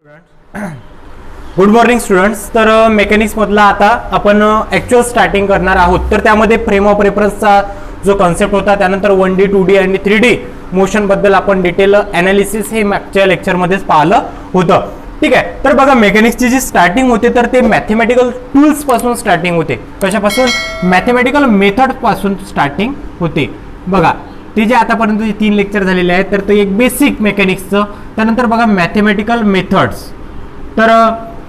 Good morning students. तर mechanics मधला आता आपण ॲक्च्युअल स्टार्टिंग करणार आहोत. तर त्यामध्ये फ्रेम ऑफ रेफरन्सचा जो कॉन्सेप्ट होता, त्यानंतर 1D 2D आणि 3D मोशन बद्दल आपण डिटेल ॲनालिसिस हे मागच्या लेक्चरमध्येच पाहिलं होतं. ठीक आहे. तर बघा, मेकॅनिक्सची जी स्टार्टिंग होते तर ते मॅथेमॅटिकल टूल्स पासून स्टार्टिंग होते. कशापासून? मॅथेमॅटिकल मेथड पासून स्टार्टिंग होते. बघा, ते जे आतापर्यंत 3 लेक्चर झालेले आहेत तर ते एक बेसिक मेकॅनिक्सचं. त्यानंतर बघा मॅथेमॅटिकल मेथड्स. तर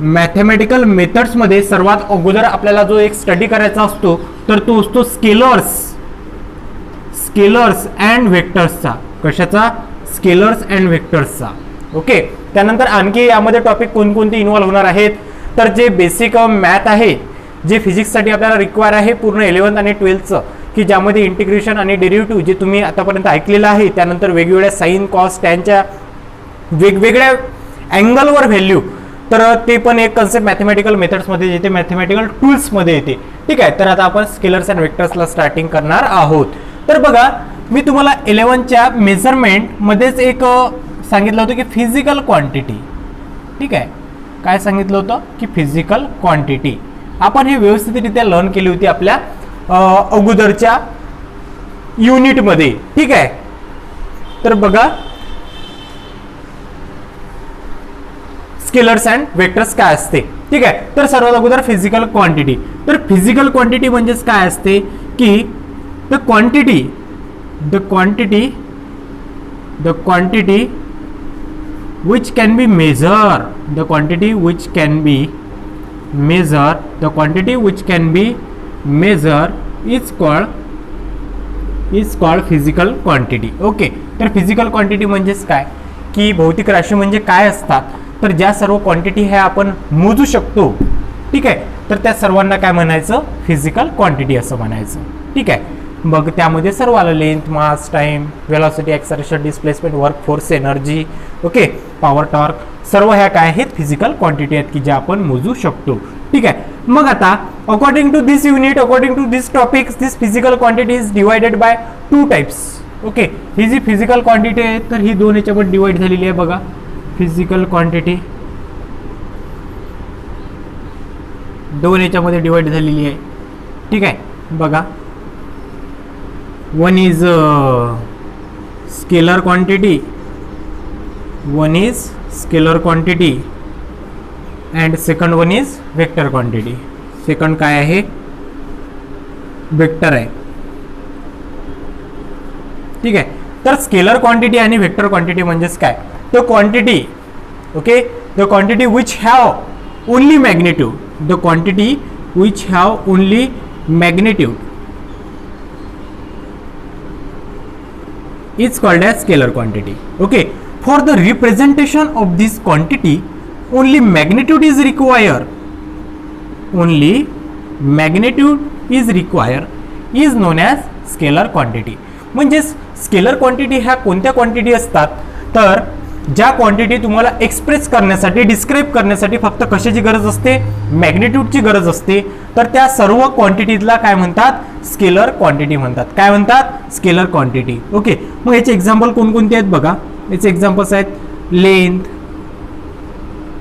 मॅथेमॅटिकल मेथड्समध्ये सर्वात अगोदर आपल्याला जो एक स्टडी करायचा असतो तर तो असतो स्केलर्स अँड व्हेक्टर्सचा. कशाचा? स्केलर्स अँड व्हेक्टर्सचा. ओके. त्यानंतर आणखी यामध्ये टॉपिक कोणकोणते इन्व्हॉल्व होणार आहेत तर जे बेसिक मॅथ आहे, जे फिजिक्ससाठी आपल्याला रिक्वायर आहे पूर्ण 11th आणि 12thचं, की ज्यामध्ये इंटिग्रेशन आणि डेरिव्हेटिव्ह जे तुम्ही आतापर्यंत ऐकलेलं आहे. त्यानंतर वेगवेगळ्या साइन कॉस टॅनच्या वेगवेगळ्या अँगलवर व्हॅल्यू, तर ते पण एक कन्सेप्ट मॅथेमॅटिकल मेथड्समध्ये येते, मॅथेमॅटिकल टूल्समध्ये येते. ठीक आहे. तर आता आपण स्केलर्स अँड वेक्टर्सला स्टार्टिंग करणार आहोत. तर बघा, मी तुम्हाला 11th मेजरमेंटमध्येच एक सांगितलं होतं की फिजिकल क्वांटिटी. ठीक आहे. काय सांगितलं होतं? की फिजिकल क्वांटिटी. आपण हे व्यवस्थितरित्या लर्न केली होती आपल्या अगोदरच्या युनिटमध्ये. ठीक आहे. तर बघा, स्केलर्स अँड वेक्टर्स काय असते. ठीक आहे. तर सर्वात अगोदर फिजिकल क्वांटिटी. तर फिजिकल क्वांटिटी म्हणजेच काय असते की the quantity which can be measured, the quantity which can be measured is called physical quantity. Okay. तर फिजिकल क्वांटिटी म्हणजेच काय की भौतिक राशी म्हणजे काय असतात तर ज्या सर्व क्वांटिटी ह्या आपण मोजू शकतो. ठीक आहे. तर त्या सर्वांना काय म्हणायचं? फिजिकल क्वांटिटी असं म्हणायचं. ठीक आहे. बघ, त्यामध्ये सर्व आलं: length, mass, time, velocity, acceleration, displacement, work, force, energy, okay, power, torque, सर्व ह्या काय आहेत? फिजिकल क्वांटिटी आहेत की ज्या आपण मोजू शकतो. ठीक आहे. मग आता according to this unit, according to this topics, this physical quantity is divided by 2 types. Okay. ही जी फिजिकल क्वांटिटी आहे तर ही 2 याच्यामध्ये डिवाइड झालेली आहे. बघा, फिजिकल क्वांटिटी 2 याच्यामध्ये डिवाइड झालेली आहे. ठीक आहे. बघा, one is scalar quantity and second one is vector quantity. Second काय आहे? वेक्टर आहे. ठीक आहे. तर स्केलर क्वांटिटी आणि वेक्टर क्वांटिटी म्हणजेच काय? The quantity, okay, the quantity which have only magnitude, the quantity which have only magnitude is called as scalar quantity. Okay. For the representation of this quantity, only magnitude is required. Only magnitude is required is known as scalar quantity. म्हणजे scalar quantity ह्या कोणत्या quantity असतात तर ज्या quantity तुम्हाला express करण्यासाठी, describe करण्यासाठी फक्त कशाची गरज असते? मॅग्निट्यूडची गरज असते. तर त्या सर्व क्वांटिटीला काय म्हणतात? स्केलर क्वांटिटी म्हणतात. काय म्हणतात? Scalar quantity. ओके. मग याचे एक्झाम्पल कोणकोणते आहेत? बघा, याचे एक्झाम्पल्स आहेत लेंथ,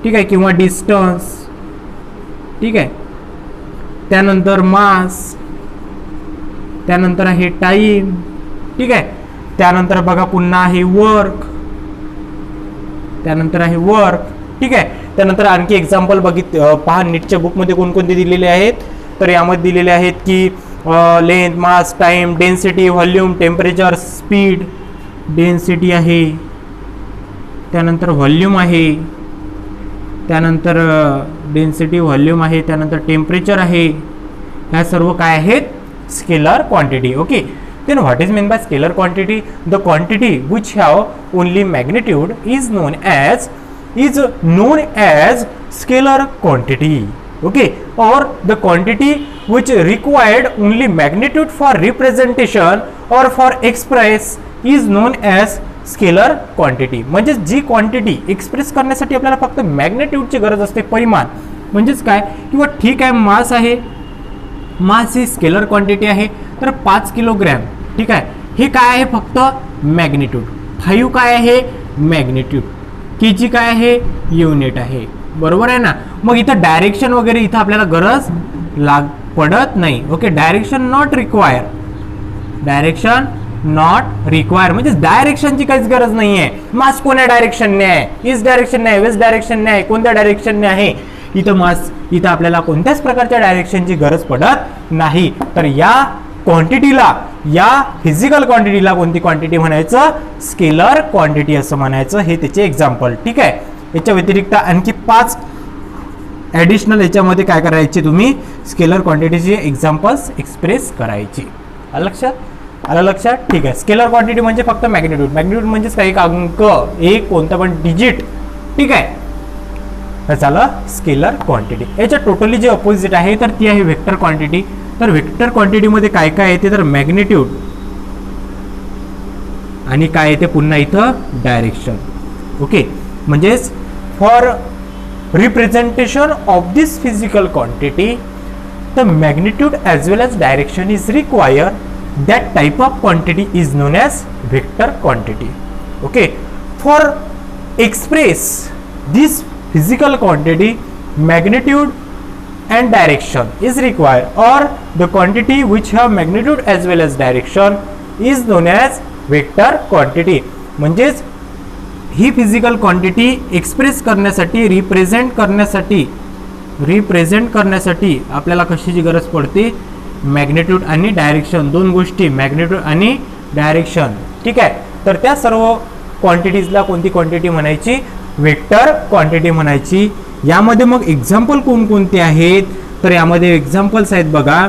ठीक आहे, किंवा डिस्टन्स, ठीक आहे, त्यानंतर मास, त्यानंतर आहे टाइम, ठीक आहे, त्यानंतर बघा पुन्हा आहे वर्क, त्यानंतर आहे वर्क. ठीक आहे. त्यानंतर आणखी एक्झाम्पल पहा नीटच्या बुकमध्ये कोणकोणते दिलेले आहेत. तर यामध्ये दिलेले आहेत की length, mass, time, density, volume, temperature, speed. Density आहे, त्यानंतर व्हॉल्यूम आहे, त्यानंतर डेन्सिटी, व्हॉल्यूम आहे, त्यानंतर टेम्परेचर आहे. ह्या सर्व काय आहेत? Scalar quantity. Okay. Then what is meant by scalar quantity? The quantity which have only magnitude is known as scalar quantity. Okay. Or the quantity which required only magnitude for representation or for express is known as scalar quantity. म्हणजे जी quantity express करण्यासाठी आपल्याला फक्त मॅग्निट्यूडची गरज असते, परिमाण. म्हणजेच काय? किंवा ठीक आहे, मास आहे, मास ही स्केलर क्वांटिटी आहे तर 5 किलोग्रॅम. ठीक आहे. हे काय आहे? फक्त मॅग्निट्यूड. 5 काय आहे? मॅग्निट्यूड. केजी काय आहे, युनिट आहे, बरोबर आहे ना. मग इथं डायरेक्शन वगैरे इथं आपल्याला गरज पडत नाही. Okay, direction not require, direction not require म्हणजे डायरेक्शनची काहीच गरज नाहीये. मास कोण्या डायरेक्शनने आहे, ईस्ट डायरेक्शनने आहे, वेस्ट डायरेक्शनने आहे, कोणत्या डायरेक्शनने आहे, इथं मास इथं आपल्याला कोणत्याच प्रकारच्या डायरेक्शनची गरज पडत नाही. तर या क्वांटिटीला, या फिजिकल क्वांटिटीला कोणती क्वांटिटी म्हणायचं, स्केलर क्वांटिटी असं म्हणायचं. हे त्याचे एक्झाम्पल. ठीक आहे, याच्या व्यतिरिक्त आणखी 5 ॲडिशनल याच्यामध्ये काय करायचे, तुम्ही स्केलर क्वांटिटीचे एक्झाम्पल्स एक्सप्रेस करायची. आलं लक्षात. ठीक आहे, स्केलर क्वांटिटी म्हणजे फक्त मॅग्निट्यूड. मॅग्निट्यूड म्हणजेच काही अंक, एक कोणता पण डिजिट. ठीक आहे, तर झालं स्केलर क्वांटिटी. याच्या टोटली जे अपोजिट आहे तर ती आहे वेक्टर क्वांटिटी. तर वेक्टर क्वांटिटीमध्ये काय काय येते, तर मॅग्निट्यूड आणि काय येते पुन्हा इथं डायरेक्शन. ओके, म्हणजेच for representation of this physical quantity the magnitude as well as direction is required. That type of quantity is known as vector quantity. Okay, for express this physical quantity, magnitude and direction is required, or the quantity which have magnitude as well as direction is known as vector quantity. म्हणजेच ही physical quantity express करण्यासाठी, represent करण्यासाठी आपल्याला कशाची गरज पडते, magnitude आणि direction, दोन गोष्टी, मॅग्निट्यूड आणि डायरेक्शन. ठीक आहे, तर त्या सर्व क्वांटिटीजला कोणती क्वांटिटी म्हणायची, वेक्टर क्वांटिटी म्हणायची. यामध्ये मग एक्झाम्पल कोणकोणते आहेत, तर यामध्ये एक्झाम्पल्स आहेत बघा.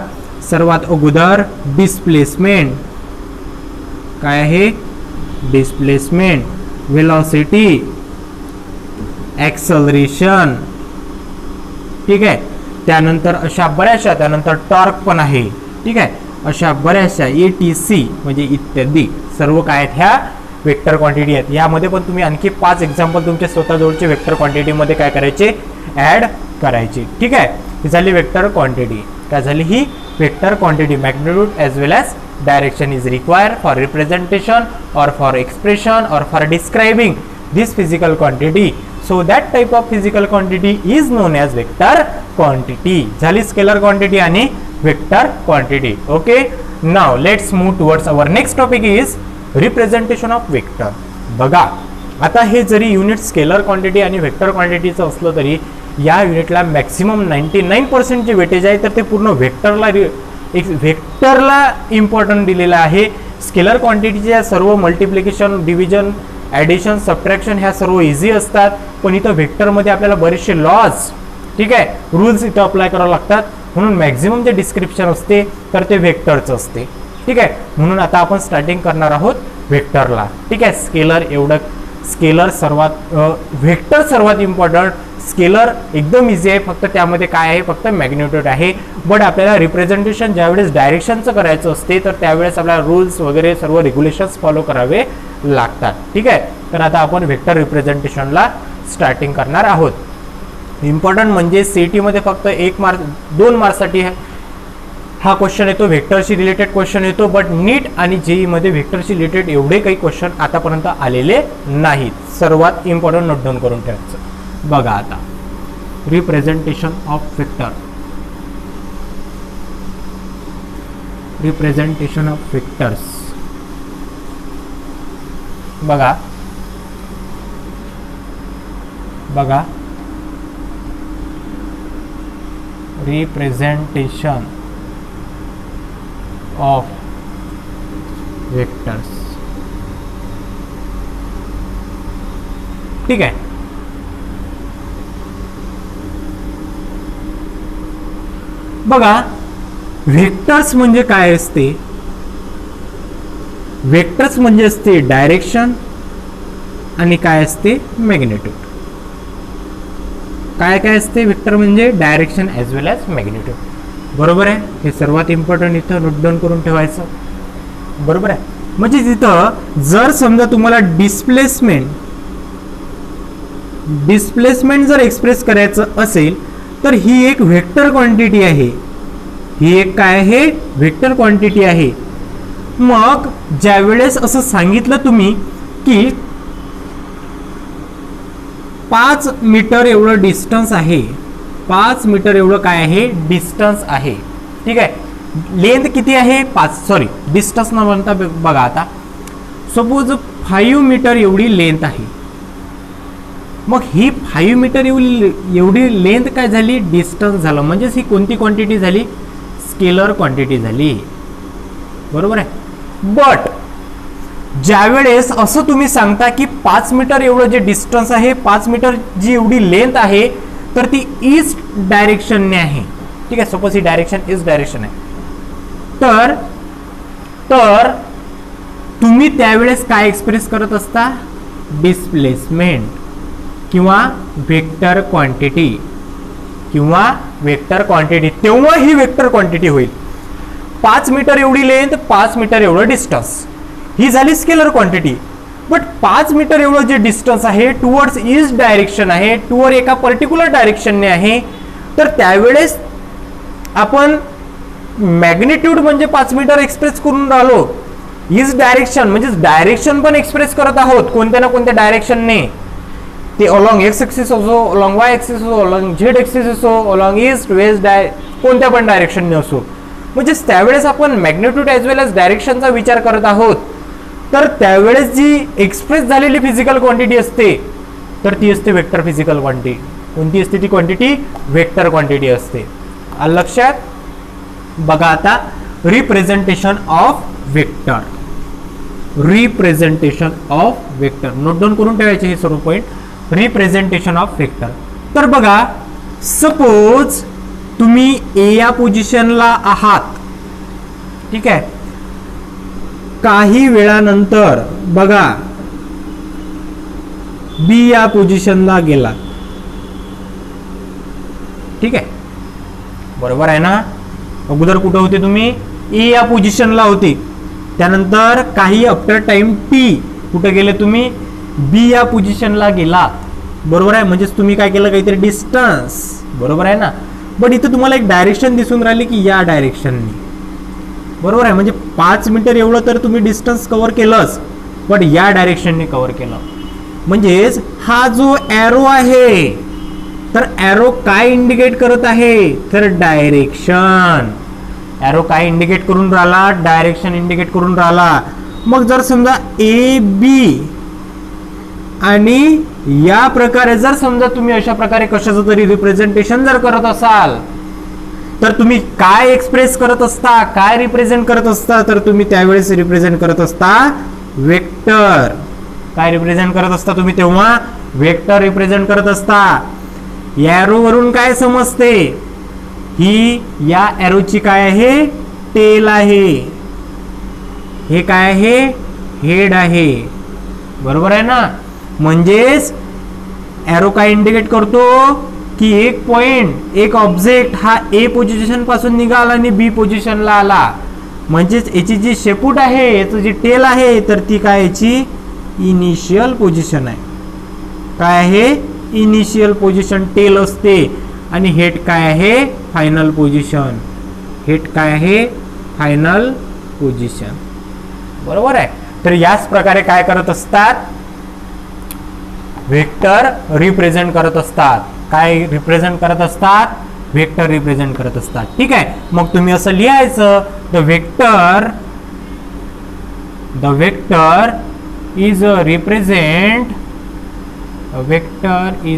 सर्वात अगोदर डिस्प्लेसमेंट. काय आहे, डिस्प्लेसमेंट, वेलोसिटी, ॲक्सलरेशन. ठीक आहे, त्यानंतर अशा बऱ्याचशा, त्यानंतर टॉर्क पण आहे. ठीक आहे, अशा बऱ्याचशा ATC म्हणजे इत्यादी सर्व काय आहेत, ह्या वेक्टर क्वांटिटी आहेत. यामध्ये पण तुम्ही आणखी 5 एक्झाम्पल तुमच्या स्वतःजवळचे वेक्टर क्वांटिटीमध्ये काय करायचे, ॲड करायचे. ठीक आहे, ही झाली वेक्टर क्वांटिटी. काय झाली, ही vector quantity. Magnitude as well as direction is required for representation और फॉर एक्सप्रेशन और for describing this physical quantity. So that type of physical quantity is known as vector quantity. झाली scalar quantity आणि vector quantity. Okay, now let's move towards our next topic is representation of vector. बघा, आता हे जरी unit scalar quantity आणि vector क्वांटिटीचं असलं तरी या युनिटला मॅक्सिमम 99% जे वेटेज आहे तर ते पूर्ण वेक्टरला इम्पॉर्टंट दिलेलं आहे. स्केलर क्वांटिटीच्या सर्व मल्टिप्लिकेशन, डिव्हिजन, ॲडिशन, सबट्रॅक्शन ह्या सर्व इझी असतात, पण इथं व्हेक्टरमध्ये आपल्याला बरेचसे लॉज, ठीक आहे, रूल्स इथं अप्लाय करावे लागतात. म्हणून मॅक्झिमम जे डिस्क्रिप्शन असते तर ते व्हेक्टरचं असते. ठीक आहे, म्हणून आता आपण स्टार्टिंग करणार आहोत व्हेक्टरला. ठीक आहे, स्केलर एवढं, स्केलर सर्वात, व्हेक्टर सर्वात इम्पॉर्टंट. स्केलर एकदम इझी आहे, फक्त त्यामध्ये काय आहे, फक्त मॅग्निट्यूड आहे. बट आपल्याला रिप्रेझेंटेशन ज्यावेळेस डायरेक्शनचं करायचं असते तर त्यावेळेस आपल्याला रूल्स वगैरे सर्व रेग्युलेशन्स फॉलो करावे लागतात. ठीक आहे, तर आता आपण व्हेक्टर रिप्रेझेंटेशनला स्टार्टिंग करणार आहोत. इम्पॉर्टंट म्हणजे CET मध्ये फक्त 1 मार्क 2 मार्क्ससाठी हा क्वेश्चन येतो, व्हेक्टरशी रिलेटेड क्वेश्चन येतो. बट नीट आणि JEE मध्ये व्हेक्टरशी रिलेटेड एवढे काही क्वेश्चन आतापर्यंत आलेले नाहीत. सर्वात इम्पॉर्टंट नोट डाऊन करून ठेवायचं. बघा आता representation of vector. Representation of vectors. बघा बघा रिप्रेझेंटेशन ऑफ वेक्टर्स. ठीक आहे, बघा व्हेक्टर्स म्हणजे काय असते, वेक्टर्स म्हणजे असते डायरेक्शन आणि काय असते मॅग्निट्यूड. काय काय असते वेक्टर म्हणजे direction as well as magnitude. बरोबर आहे, हे सर्वात इम्पॉर्टंट इथं नोट डाऊन करून ठेवायचं. बरोबर आहे, म्हणजे तिथं जर समजा तुम्हाला डिस्प्लेसमेंट जर एक्सप्रेस करायचं असेल तर ही एक व्हेक्टर क्वांटिटी आहे. ही एक काय आहे, व्हेक्टर क्वांटिटी आहे. मग ज्यावेळेस असं सांगितलं तुम्ही की 5 मीटर एवढं डिस्टन्स आहे, 5 मीटर एवढं काय आहे, डिस्टन्स आहे. ठीक आहे, लेंथ किती आहे, 5, सॉरी डिस्टन्स न म्हणता बघा आता, सपोज 5 मीटर एवढी लेंथ आहे. मग ही 5 मीटर एवढी लेंथ काय झाली, डिस्टन्स झालं. म्हणजेच ही कोणती क्वांटिटी झाली, स्केलर क्वांटिटी झाली. बरोबर आहे. बट ज्यावेळेस असं तुम्ही सांगता की 5 मीटर एवढं जे डिस्टन्स आहे, 5 मीटर जी एवढी लेंथ आहे, तर ती ईस्ट डायरेक्शनने आहे. ठीक आहे, सपोज ही डायरेक्शन ईस्ट डायरेक्शन आहे. तर तुम्ही त्यावेळेस काय एक्सप्रेस करत असता, डिस्प्लेसमेंट किंवा वेक्टर क्वांटिटी, तेव्हा ही वेक्टर क्वांटिटी होईल. 5 मीटर एवढी लेंथ, 5 मीटर एवढं डिस्टन्स, ही झाली स्केलर क्वांटिटी. बट 5 मीटर एवढं जे डिस्टन्स आहे टुवर्ड्स ईस्ट डायरेक्शन आहे, टुवर्ड एका पर्टिक्युलर डायरेक्शनने आहे, तर त्यावेळेस आपण मॅग्निट्यूड म्हणजे 5 मीटर एक्सप्रेस करून राहिलो. ईस्ट डायरेक्शन म्हणजे डायरेक्शन पण एक्सप्रेस करत आहोत कोणत्या ना कोणत्या डायरेक्शनने, ते अलॉंग एक्स एक्सिस असो, अलॉंग वाय एक्सिस असो, अलॉंग झेड एक्सिस असो, अलॉंग ईस्ट वेस्ट कोणत्या पण डायरेक्शनने असो. म्हणजे त्यावेळेस आपण मॅग्निट्यूड ॲज वेल एज डायरेक्शनचा विचार करत आहोत. तर त्यावेळेस जी एक्सप्रेस झालेली फिजिकल क्वांटिटी असते, तर ती असते वेक्टर फिजिकल क्वांटिटी. कोणती असते ती क्वांटिटी, वेक्टर क्वांटिटी असते. आलं लक्षात. बघा आता representation of vector, representation of vector note down करून ठेवायचे हे सर्व पॉइंट. Representation of vector. तर बघा, सपोज तुम्ही ए या पोझिशनला आहात. ठीक आहे, काही वेळानंतर बघा बी या पोझिशनला गेला. ठीक आहे, बरोबर आहे ना. अगोदर कुठे होते तुम्ही, ए या पोझिशनला होते. त्यानंतर काही आफ्टर टाइम टी कुठे गेले तुम्ही, बी या पोझिशनला गेला. बरोबर आहे, म्हणजेच तुम्ही काय केलं, काहीतरी डिस्टन्स. बरोबर आहे ना. बट इथं तुम्हाला एक डायरेक्शन दिसून राहिली की या डायरेक्शनने. बरोबर आहे, म्हणजे 5 मीटर एवढं तर तुम्ही डिस्टन्स कव्हर केलंच, बट या डायरेक्शनने कव्हर केलं. म्हणजेच हा जो एरो आहे, तर एरो काय इंडिकेट करत आहे, तर डायरेक्शन. एरो काय इंडिकेट करून राहिला, डायरेक्शन इंडिकेट करून राहिला. मग जर समजा ए बी आणि या प्रकारे जर समजा तुम्ही अशा प्रकारे कशाचं तरी रिप्रेझेंटेशन जर करत असाल, तर तुम्ही काय एक्सप्रेस करत असता, काय रिप्रेझेंट करत असता, तर तुम्ही त्यावेळेस रिप्रेझेंट करत असता वेक्टर. काय रिप्रेझेंट करत असता तुम्ही तेव्हा, वेक्टर रिप्रेझेंट करत असता. एरो वरून काय समजते, ही या एरोची काय आहे, टेल आहे. हे काय आहे, हेड आहे. बरोबर आहे ना. म्हणजेच एरो काय इंडिकेट करतो की एक पॉइंट, एक ऑब्जेक्ट हा ए पोझिशन पासून निघाला आणि बी पोझिशनला आला. म्हणजेच याची जी शेपूट आहे, याचं जी टेल आहे, तर ती काय याची इनिशियल पोझिशन आहे. काय आहे, इनिशियल पोझिशन टेल असते. आणि हेड काय आहे, फायनल पोझिशन. हेड काय आहे, फायनल पोझिशन. बरोबर आहे. तर याच प्रकारे काय करत असतात, वेक्टर रिप्रेझेंट करत असतात. काय रिप्रेझेंट करत असतात, वेक्टर रिप्रेझेंट करत असतात. ठीक आहे, मग तुम्ही असं लिहायचं, the vector is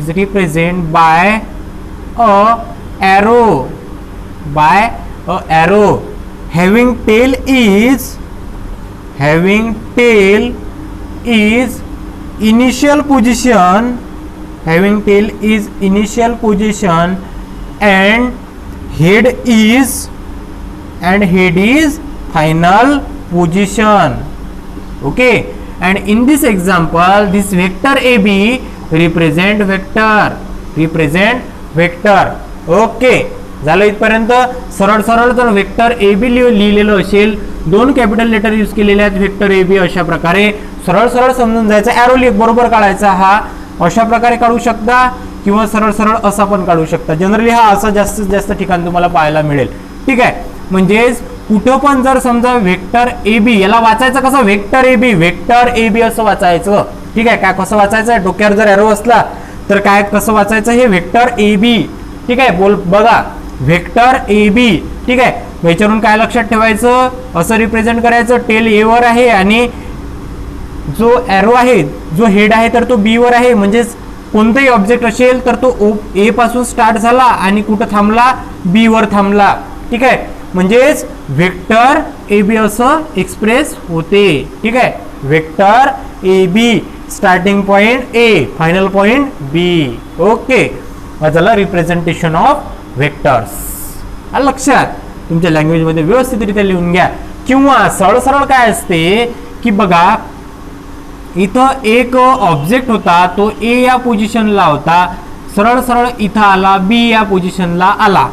represent by a arrow having tail is initial position, and head is final position. Okay, and in this example this vector AB represent vector. Okay, झालं इथपर्यंत. सरळ सरळ जर वेक्टर ए बी लिहिलेलं असेल, 2 कॅपिटल लेटर यूज केलेले आहेत vector A बी, अशा प्रकारे सरळ सरळ समजून जायचं. एरो बरोबर काढायचा, हा अशा प्रकारे काढू शकता किंवा सरळ सरळ असा पण काढू शकता. जनरली हा असा जास्तीत जास्त ठिकाण तुम्हाला पाहायला मिळेल. ठीक आहे, म्हणजेच कुठं पण जर समजा वेक्टर ए बी, याला वाचायचं कसं, वेक्टर ए बी असं वाचायचं. ठीक आहे, काय कसं वाचायचं, डोक्यावर जर एरो असला तर काय कसं वाचायचं हे वेक्टर ए बी, ठीक आहे. बोल बघा वेक्टर ए बी, ठीक आहे. याच्यावरून काय लक्षात ठेवायचं, असं रिप्रेझेंट करायचं, टेल ए वर आहे आणि जो एरो आहे, जो हेड आहे तर तो बी वर आहे. म्हणजेच कोणताही ऑब्जेक्ट असेल तर तो ए पासून स्टार्ट झाला आणि कुठं थांबला, बी वर थांबला, ठीक आहे. म्हणजेच वेक्टर ए बी असं एक्सप्रेस होते, ठीक आहे. Vector A B, starting point A, final point B. Okay, झालं रिप्रेझेंटेशन ऑफ वेक्टर्स. लक्षात तुमच्या लँग्वेज मध्ये व्यवस्थितरित्या लिहून घ्या. किंवा सरळ सरळ काय असते की बघा इथं एक ऑब्जेक्ट होता, तो ए या पोझिशनला होता, सरळ सरळ इथं आला, बी या पोझिशनला आला,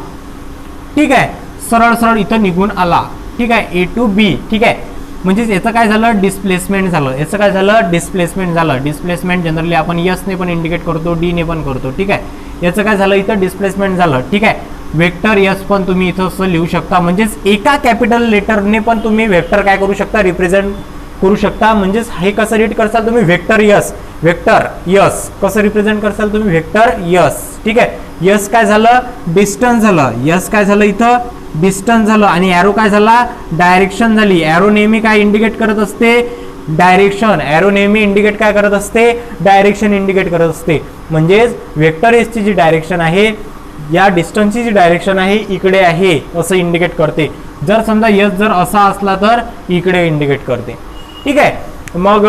ठीक आहे. सरळ सरळ इथं निघून आला, ठीक आहे, ए टू बी, ठीक आहे. म्हणजे याचं काय झालं, डिस्प्लेसमेंट झालं. याचं काय झालं, डिस्प्लेसमेंट झालं. डिस्प्लेसमेंट जनरली आपण यस ने पण इंडिकेट करतो, डी ने पण करतो, ठीक आहे. याचं काय झालं, इथं डिस्प्लेसमेंट झालं, ठीक आहे. वेक्टर यस पण तुम्ही इथं असं लिहू शकता. म्हणजेच एका कॅपिटल लेटरने पण तुम्ही वेक्टर काय करू शकता, रिप्रेझेंट करू शकता. म्हणजेच हे कसं रीड करसाल तुम्ही, वेक्टर यस, वेक्टर यस कसं रिप्रेझेंट करसाल तुम्ही, वेक्टर यस, ठीक आहे. यस काय झालं, डिस्टन्स झालं. यस काय झालं, इथं डिस्टन्स झालं. आणि एरो काय झाला, डायरेक्शन झाली. एरो नेहमी काय इंडिकेट करत असते, डायरेक्शन. एरो नेहमी इंडिकेट काय करत असते, डायरेक्शन इंडिकेट करत असते. म्हणजेच वेक्टर एस ची जी डायरेक्शन आहे, या डिस्टन्सची जी डायरेक्शन आहे इकडे आहे असं इंडिकेट करते. जर समजा यस जर असा असला तर इकडे इंडिकेट करते, ठीक आहे. मग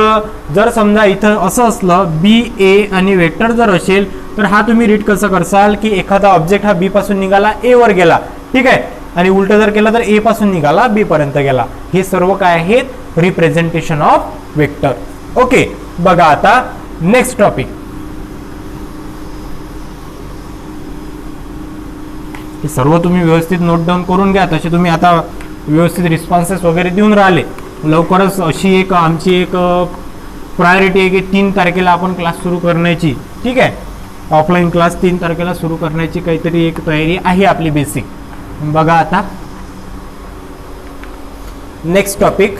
जर समजा इथं असं असलं बी ए आणि वेक्टर जर असेल तर हा तुम्ही रीड कसं करसाल की एखादा ऑब्जेक्ट हा बी पासून निघाला ए वर गेला, ठीक आहे, आणि उलट जर केलं तर ए पासून निघाला बी पर्यंत गेला. हे सर्व काय आहेत, रिप्रेझेंटेशन ऑफ वेक्टर. ओके, बघा आता नेक्स्ट टॉपिक. हे सर्व तुम्ही व्यवस्थित नोट डाऊन करून घ्या. तसे तुम्ही आता व्यवस्थित रिस्पॉन्सेस वगैरे देऊन राहिले. लवकरच अशी एक आमची एक प्रायोरिटी आहे की 3 तारखेला आपण क्लास सुरू करण्याची, ठीक आहे. ऑफलाईन क्लास 3 तारखेला सुरू करण्याची काहीतरी एक तयारी आहे आपली बेसिक. बघा आता नेक्स्ट टॉपिक.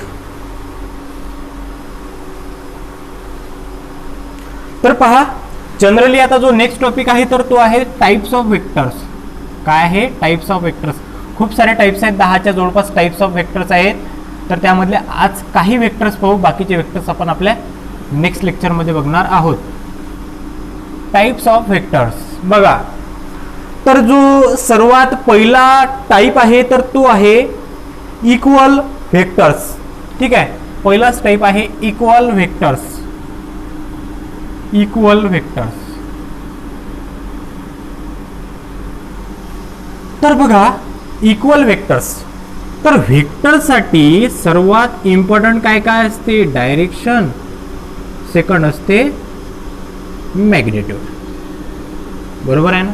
तर पहा जनरली आता जो नेक्स्ट टॉपिक आहे तर तो आहे टाइप्स ऑफ वेक्टर्स. काय आहे, टाइप्स ऑफ वेक्टर्स. खूप सारे टाइप्स आहेत, 10च्या जवळपास टाइप्स ऑफ वेक्टर्स आहेत. तर त्यामधले आज काही वेक्टर्स पाहू, बाकीचे वेक्टर्स आपण आपल्या नेक्स्ट लेक्चरमध्ये बघणार आहोत. टाइप्स ऑफ वेक्टर्स बघा. तर जो सर्वात पहिला टाइप आहे तर तो आहे इक्वल वेक्टर्स, ठीक आहे. पहिलाच टाइप आहे इक्वल वेक्टर्स. Equal vectors. तर बघा इक्वल वेक्टर्स. तर वेक्टरसाठी सर्वात इम्पॉर्टंट काय काय असते, डायरेक्शन. सेकंड असते मॅग्निट्यूड, बरोबर आहे ना.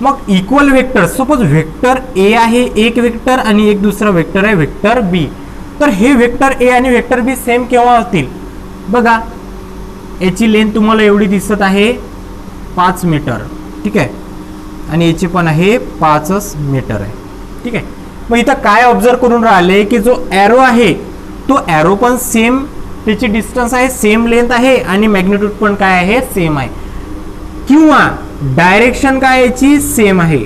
मग equal vector, suppose vector A आहे एक वेक्टर आणि एक दुसरा वेक्टर आहे वेक्टर बी. तर हे वेक्टर ए आणि वेक्टर बी सेम केव्हा होतील, बघा याची लेंथ तुम्हाला एवढी दिसत आहे 5 मीटर, ठीक आहे, आणि याची पण आहे 5 मीटर आहे, ठीक आहे. मग इथं काय ऑब्झर्व करून राहिले की जो एरो आहे तो एरो पण सेम, त्याची डिस्टन्स आहे, सेम लेंथ आहे आणि मॅग्निट्यूड पण काय आहे, सेम आहे. किंवा डायरेक्शन काय याची सेम आहे,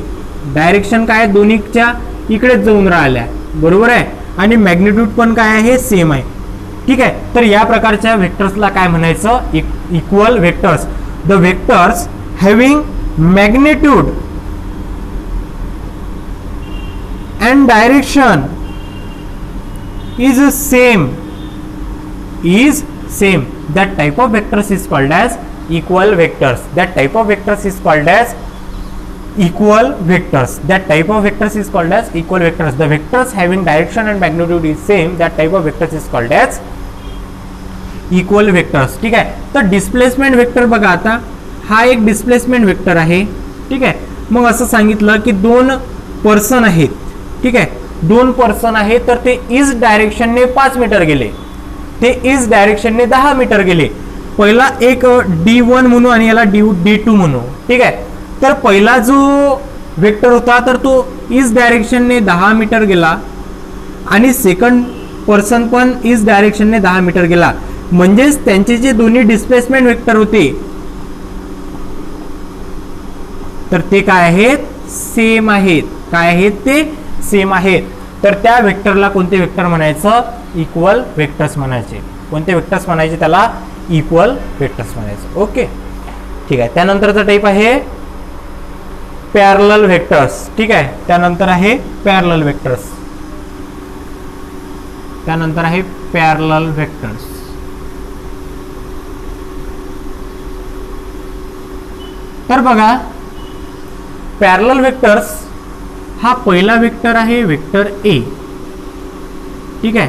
डायरेक्शन काय दोन्हीच्या इकडेच जाऊन राहिल्या, बरोबर आहे, आणि मॅग्निट्यूड पण काय आहे, सेम आहे, ठीक आहे. तर या प्रकारच्या वेक्टर्सला काय म्हणायचं, equal vectors. The vectors having magnitude and direction is same, that type of vectors is called as equal vectors. That type of vectors is called as equal vectors. That type of vectors is called as equal vectors. The vectors having direction and magnitude is same, that type of vectors is called as equal vectors, ठीक आहे. तर displacement vector बघा, आता हा एक displacement vector आहे, ठीक आहे. मग असं सांगितलं की 2 पर्सन आहेत, ठीक आहे, 2 पर्सन आहे, तर ते इज डायरेक्शनने 5 मीटर गेले, ते इज डायरेक्शनने 10 मीटर गेले. पहिला एक D1 म्हणू आणि याला D2 म्हणू, ठीक आहे. तर पहिला जो वेक्टर होता तर तो इज डायरेक्शनने 10 मीटर गेला आणि सेकंड पर्सन पण इज डायरेक्शनने 10 मीटर गेला. म्हणजेच त्यांचे जे दोन्ही डिस्प्लेसमेंट वेक्टर होते तर ते काय आहेत, सेम आहेत. काय आहेत ते, सेम आहेत. तर त्या वेक्टरला कोणते वेक्टर म्हणायचं, इक्वल वेक्टर्स म्हणायचे. कोणते वेक्टर्स म्हणायचे त्याला, इक्वल वेक्टर्स म्हणायचं. ओके, ठीक आहे. त्यानंतरचा टाइप आहे पॅरलल वेक्टर्स. ठीक आहे, त्यानंतर आहे पॅरलल वेक्टर्स. त्यानंतर आहे पॅरलल वेक्टर्स. तर बघा, पॅरलल वेक्टर्स हा पहिला वेक्टर आहे वेक्टर ए. ठीक आहे,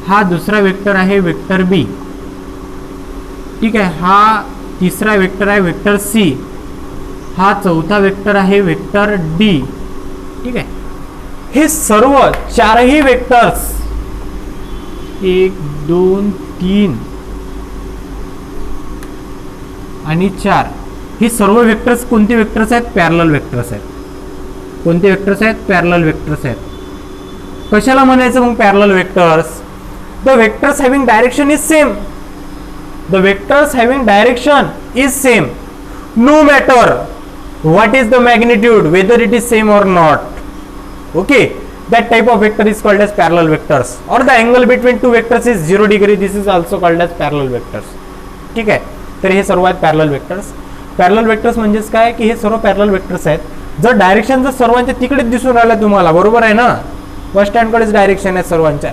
हा दुसरा वेक्टर आहे वेक्टर बी. ठीक आहे, हा तिसरा वेक्टर आहे वेक्टर सी. हा चौथा वेक्टर आहे वेक्टर डी. ठीक आहे, हे सर्व चारही वेक्टर्स 1 2 3 आणि 4 हे सर्व वेक्टर्स कोणते वेक्टर्स आहेत, पॅरलल वेक्टर्स आहेत. कोणते वेक्टर्स आहेत, पॅरलल वेक्टर्स आहेत. कशाला म्हणायचं मग parallel vectors, the vectors having direction is same. The vectors having direction is same no matter what is the magnitude, whether it is same or not. Okay, that type of vector is called as parallel vectors. Or the angle between two vectors is 0 degree, this is also called as parallel vectors. ठीक आहे, तर हे सर्व आहेत parallel vectors. Parallel vectors म्हणजेच काय की हे सर्व पॅरलल वेक्टर्स आहेत. जर डायरेक्शन जर सर्वांच्या तिकडेच दिसून राहिलं तुम्हाला, बरोबर आहे ना, बस स्टँड कडेच डायरेक्शन आहे सर्वांच्या,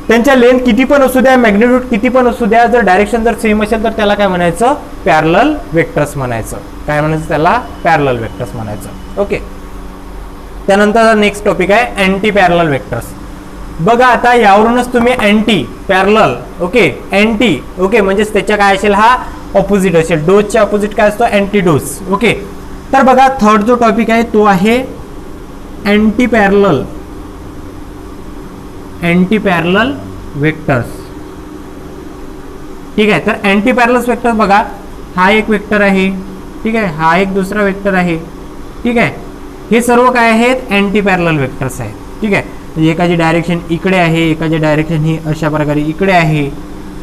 त्यांच्या लेंथ किती पण असू द्या, मॅग्निट्यूड किती पण असू द्या, जर डायरेक्शन जर सेम असेल तर त्याला काय म्हणायचं, पॅरलल वेक्टर्स म्हणायचं. काय म्हणायचं त्याला, पॅरलल वेक्टर्स म्हणायचं. ओके, त्यानंतर नेक्स्ट टॉपिक आहे अँटी पॅरलल वेक्टर्स. बघा आता यावरूनच तुम्ही anti parallel, okay, anti, okay, म्हणजेच त्याच्या काय असेल, हा ऑपोजिट असेल. डोजच्या ऑपोजिट काय असतो, अँटी डोज. ओके, तर बघा थर्ड जो टॉपिक आहे तो आहे anti parallel. Anti parallel vectors. ठीक आहे, तर अँटी पॅरलल वेक्टर बघा, हा एक वेक्टर आहे. ठीक आहे, हा एक दुसरा वेक्टर आहे. ठीक आहे, हे सर्व काय आहेत, अँटी पॅरलल वेक्टर्स आहेत. ठीक आहे, म्हणजे एकाची डायरेक्शन इकडे आहे, एकाची डायरेक्शन ही अशा प्रकारे इकडे आहे.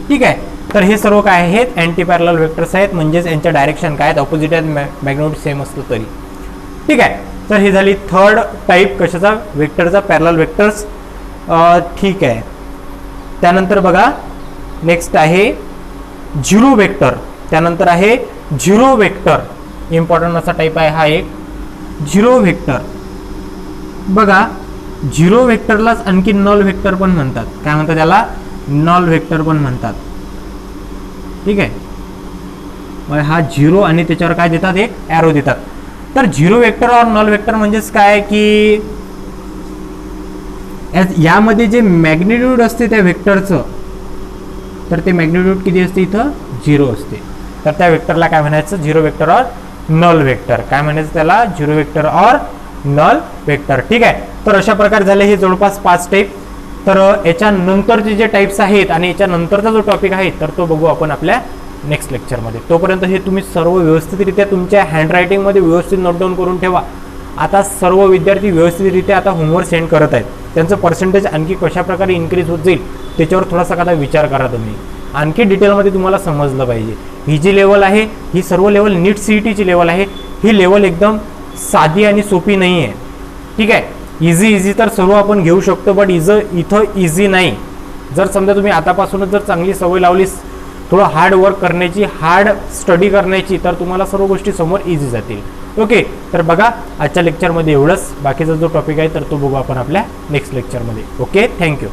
ठीक आहे, तर हे सर्व काय आहेत, अँटी पॅरलल वेक्टर्स आहेत. म्हणजेच यांच्या डायरेक्शन काय आहेत, ऑपोजिट आहेत, मॅग्निट्यूड सेम असतो तरी. ठीक आहे, तर ही झाली थर्ड टाईप कशाचा, वेक्टरचा, पॅरलल वेक्टर्स. ठीक आहे, त्यानंतर बघा नेक्स्ट आहे झिरो वेक्टर. त्यानंतर आहे झिरो वेक्टर, इम्पॉर्टंट असा टाईप आहे हा एक झिरो वेक्टर. बघा झिरो वेक्टरलाच आणखी नल वेक्टर पण म्हणतात. काय म्हणतात त्याला, नल वेक्टर पण म्हणतात. ठीक आहे, हा झिरो आणि त्याच्यावर काय देतात, एक ॲरो देतात. तर झिरो वेक्टर और नल वेक्टर म्हणजेच काय की यामध्ये जे मॅग्निट्यूड असते त्या वेक्टरचं, तर ते मॅग्निट्यूड किती असते, इथं 0 असते. तर त्या वेक्टरला काय म्हणायचं, झिरो वेक्टर और नल वेक्टर. काय म्हणायचं त्याला, झिरो वेक्टर और नल वेक्टर. ठीक आहे, तर अशा प्रकारे झाले हे जवळपास 5 टाईप. तर याच्यानंतरचे जे टाईप्स आहेत आणि याच्यानंतरचा जो टॉपिक आहे तर तो बघू आपण आपल्या नेक्स्ट लेक्चरमध्ये. तोपर्यंत हे तुम्ही सर्व व्यवस्थितरित्या तुमच्या हँडरायटिंगमध्ये व्यवस्थित नोट डाऊन करून ठेवा. आता सर्व विद्यार्थी व्यवस्थितरित्या आता होमवर्क सेंड करत आहेत. त्यांचं पर्सेंटेज आणखी कशा प्रकारे इन्क्रीज होत जाईल त्याच्यावर थोडासा आता विचार करा तुम्ही. आणखी डिटेलमध्ये तुम्हाला समजलं पाहिजे. ही जी लेवल आहे ही सर्व लेवल नीट CETची लेवल आहे. ही लेवल एकदम साधी आणि सोपी नाही आहे. ठीक आहे, इझी तर सर्व आपण घेऊ शकतो, बट इथं इझी नाही. जर समजा तुम्ही आतापासूनच जर चांगली सवय लावलीस थोडं हार्ड वर्क करण्याची, हार्ड स्टडी करण्याची, तर तुम्हाला सर्व गोष्टी समोर इझी जातील. ओके, तर बघा आजच्या लेक्चरमध्ये एवढंच. बाकीचा जो टॉपिक आहे तर तो बघू आपण आपल्या नेक्स्ट लेक्चरमध्ये. Okay, thank you.